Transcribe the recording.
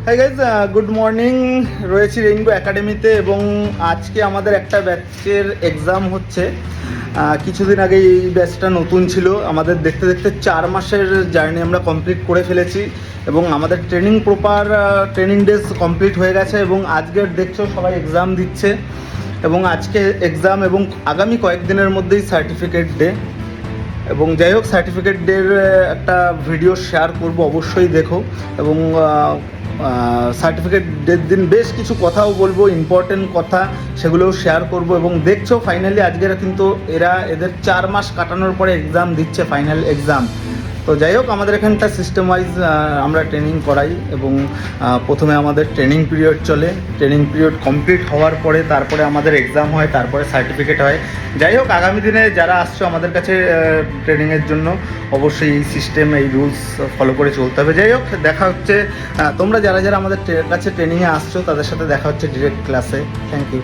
Hi guys, good morning. রয়েছি rainbow একাডেমিতে এবং আজকে আমাদের একটা ব্যাচের এক্সাম হচ্ছে। কিছুদিন আগে এই ব্যাচটা নতুন ছিল, আমাদের দেখতে দেখতে 4 মাসের জার্নি আমরা কমপ্লিট করে ফেলেছি এবং আমাদের প্রপার ট্রেনিং ডেজ কমপ্লিট হয়ে গেছে এবং আজকের দেখছো সবাই এক্সাম দিচ্ছে এবং আজকে এক্সাম এবং আগামী কয়েকদিনের মধ্যেই সার্টিফিকেট ডে। এবং যাই হোক, সার্টিফিকেট ডের একটা ভিডিও শেয়ার করব, অবশ্যই দেখো। এবং সার্টিফিকেট ডের দিন বেশ কিছু কথাও বলবো, ইম্পর্টেন্ট কথা, সেগুলোও শেয়ার করব। এবং দেখছো ফাইনালি আজকের কিন্তু এদের 4 মাস কাটানোর পরে এক্সাম দিচ্ছে, ফাইনাল এক্সাম। তো যাই হোক, আমাদের এখানটা সিস্টেম ওয়াইজ আমরা ট্রেনিং করাই এবং প্রথমে আমাদের ট্রেনিং পিরিয়ড চলে, ট্রেনিং পিরিয়ড কমপ্লিট হওয়ার পরে তারপরে আমাদের এক্সাম হয়, তারপরে সার্টিফিকেট হয়। যাই হোক, আগামী দিনে যারা আসছো আমাদের কাছে ট্রেনিংয়ের জন্য, অবশ্যই এই সিস্টেম, এই রুলস ফলো করে চলতে হবে। যাই হোক, দেখা হচ্ছে, তোমরা যারা যারা আমাদের কাছে ট্রেনিংয়ে আসছো তাদের সাথে দেখা হচ্ছে ডিরেক্ট ক্লাসে। Thank you.